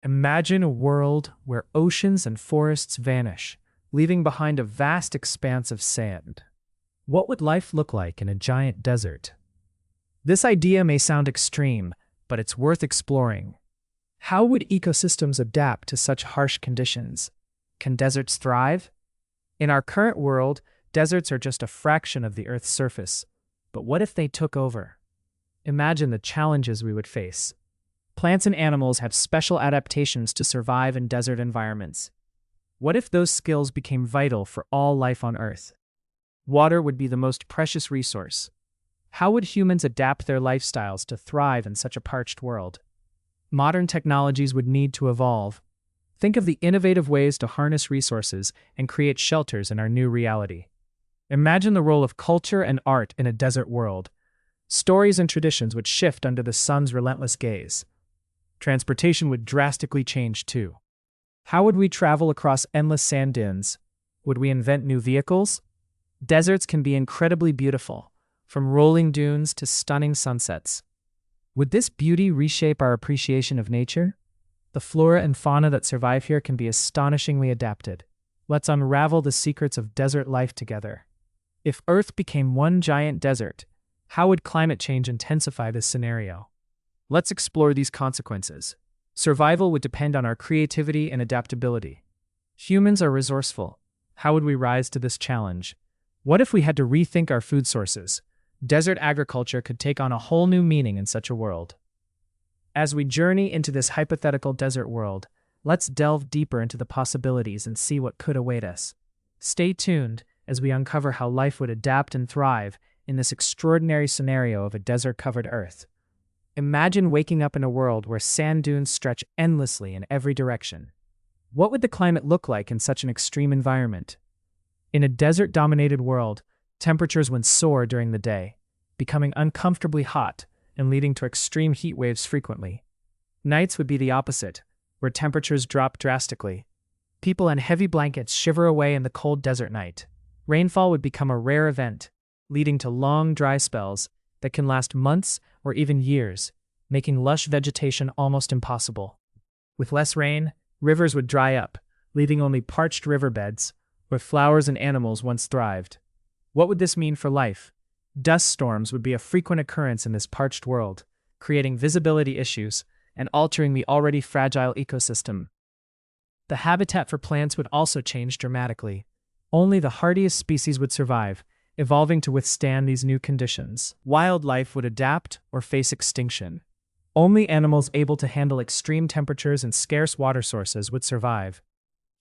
Imagine a world where oceans and forests vanish, leaving behind a vast expanse of sand. What would life look like in a giant desert? This idea may sound extreme, but it's worth exploring. How would ecosystems adapt to such harsh conditions? Can deserts thrive? In our current world, deserts are just a fraction of the Earth's surface. But what if they took over? Imagine the challenges we would face. Plants and animals have special adaptations to survive in desert environments. What if those skills became vital for all life on Earth? Water would be the most precious resource. How would humans adapt their lifestyles to thrive in such a parched world? Modern technologies would need to evolve. Think of the innovative ways to harness resources and create shelters in our new reality. Imagine the role of culture and art in a desert world. Stories and traditions would shift under the sun's relentless gaze. Transportation would drastically change too. How would we travel across endless sand dunes? Would we invent new vehicles? Deserts can be incredibly beautiful, from rolling dunes to stunning sunsets. Would this beauty reshape our appreciation of nature? The flora and fauna that survive here can be astonishingly adapted. Let's unravel the secrets of desert life together. If Earth became one giant desert, how would climate change intensify this scenario? Let's explore these consequences. Survival would depend on our creativity and adaptability. Humans are resourceful. How would we rise to this challenge? What if we had to rethink our food sources? Desert agriculture could take on a whole new meaning in such a world. As we journey into this hypothetical desert world, let's delve deeper into the possibilities and see what could await us. Stay tuned as we uncover how life would adapt and thrive in this extraordinary scenario of a desert-covered Earth. Imagine waking up in a world where sand dunes stretch endlessly in every direction. What would the climate look like in such an extreme environment? In a desert-dominated world, temperatures would soar during the day, becoming uncomfortably hot and leading to extreme heat waves frequently. Nights would be the opposite, where temperatures drop drastically. People in heavy blankets shiver away in the cold desert night. Rainfall would become a rare event, leading to long, dry spells that can last months or even years, making lush vegetation almost impossible. With less rain, rivers would dry up, leaving only parched riverbeds where flowers and animals once thrived. What would this mean for life? Dust storms would be a frequent occurrence in this parched world, creating visibility issues and altering the already fragile ecosystem. The habitat for plants would also change dramatically. Only the hardiest species would survive, evolving to withstand these new conditions. Wildlife would adapt or face extinction. Only animals able to handle extreme temperatures and scarce water sources would survive.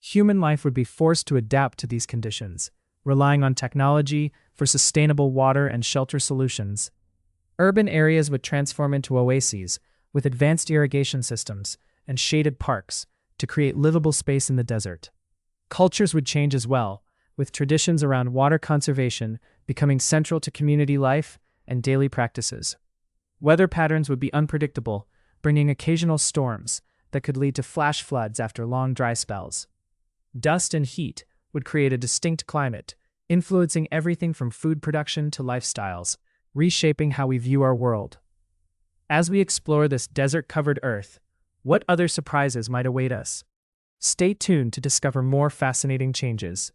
Human life would be forced to adapt to these conditions, relying on technology for sustainable water and shelter solutions. Urban areas would transform into oases, with advanced irrigation systems and shaded parks to create livable space in the desert. Cultures would change as well, with traditions around water conservation becoming central to community life and daily practices. Weather patterns would be unpredictable, bringing occasional storms that could lead to flash floods after long dry spells. Dust and heat would create a distinct climate, influencing everything from food production to lifestyles, reshaping how we view our world. As we explore this desert-covered Earth, what other surprises might await us? Stay tuned to discover more fascinating changes.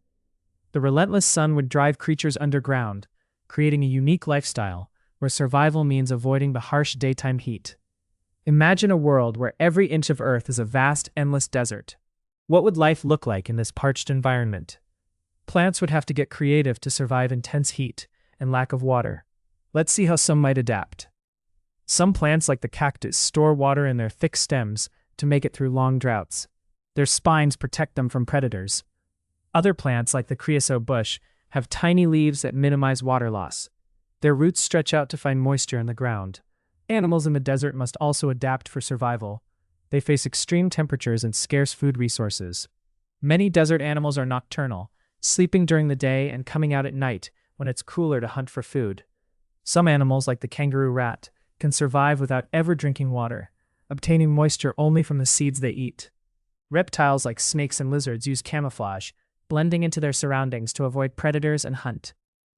The relentless sun would drive creatures underground, creating a unique lifestyle where survival means avoiding the harsh daytime heat. Imagine a world where every inch of Earth is a vast, endless desert. What would life look like in this parched environment? Plants would have to get creative to survive intense heat and lack of water. Let's see how some might adapt. Some plants, like the cactus, store water in their thick stems to make it through long droughts. Their spines protect them from predators. Other plants, like the creosote bush, have tiny leaves that minimize water loss. Their roots stretch out to find moisture in the ground. Animals in the desert must also adapt for survival. They face extreme temperatures and scarce food resources. Many desert animals are nocturnal, sleeping during the day and coming out at night when it's cooler to hunt for food. Some animals, like the kangaroo rat, can survive without ever drinking water, obtaining moisture only from the seeds they eat. Reptiles like snakes and lizards use camouflage, blending into their surroundings to avoid predators and hunt.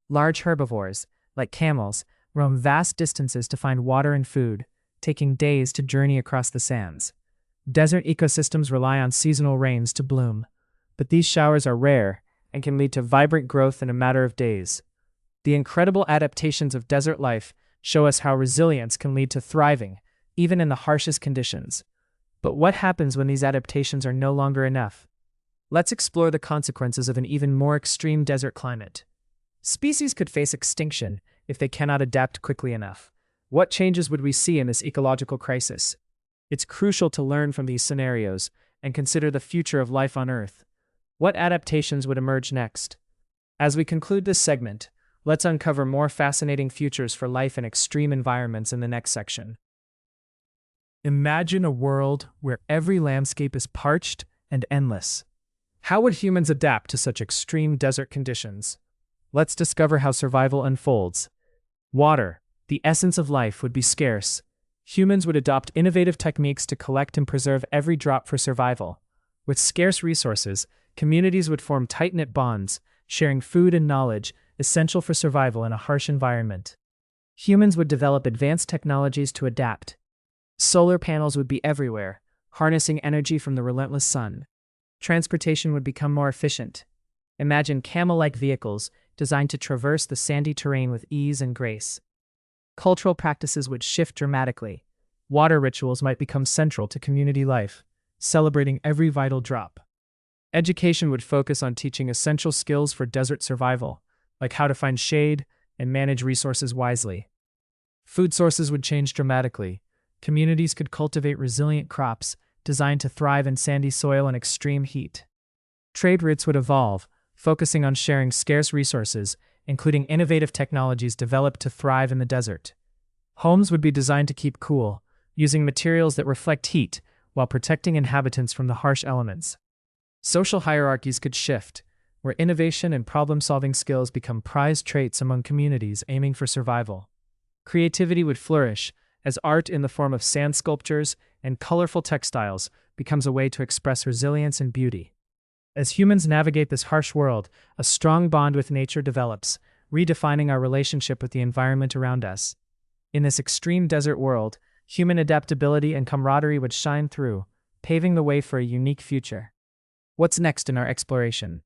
Large herbivores, like camels, roam vast distances to find water and food, taking days to journey across the sands. Desert ecosystems rely on seasonal rains to bloom, but these showers are rare and can lead to vibrant growth in a matter of days. The incredible adaptations of desert life show us how resilience can lead to thriving, even in the harshest conditions. But what happens when these adaptations are no longer enough? Let's explore the consequences of an even more extreme desert climate. Species could face extinction if they cannot adapt quickly enough. What changes would we see in this ecological crisis? It's crucial to learn from these scenarios and consider the future of life on Earth. What adaptations would emerge next? As we conclude this segment, let's uncover more fascinating futures for life in extreme environments in the next section. Imagine a world where every landscape is parched and endless. How would humans adapt to such extreme desert conditions? Let's discover how survival unfolds. Water, the essence of life, would be scarce. Humans would adopt innovative techniques to collect and preserve every drop for survival. With scarce resources, communities would form tight-knit bonds, sharing food and knowledge essential for survival in a harsh environment. Humans would develop advanced technologies to adapt. Solar panels would be everywhere, harnessing energy from the relentless sun. Transportation would become more efficient. Imagine camel-like vehicles designed to traverse the sandy terrain with ease and grace. Cultural practices would shift dramatically. Water rituals might become central to community life, celebrating every vital drop. Education would focus on teaching essential skills for desert survival, like how to find shade and manage resources wisely. Food sources would change dramatically. Communities could cultivate resilient crops designed to thrive in sandy soil and extreme heat. Trade routes would evolve, focusing on sharing scarce resources, including innovative technologies developed to thrive in the desert. Homes would be designed to keep cool, using materials that reflect heat while protecting inhabitants from the harsh elements. Social hierarchies could shift, where innovation and problem-solving skills become prized traits among communities aiming for survival. Creativity would flourish, as art in the form of sand sculptures and colorful textiles becomes a way to express resilience and beauty. As humans navigate this harsh world, a strong bond with nature develops, redefining our relationship with the environment around us. In this extreme desert world, human adaptability and camaraderie would shine through, paving the way for a unique future. What's next in our exploration?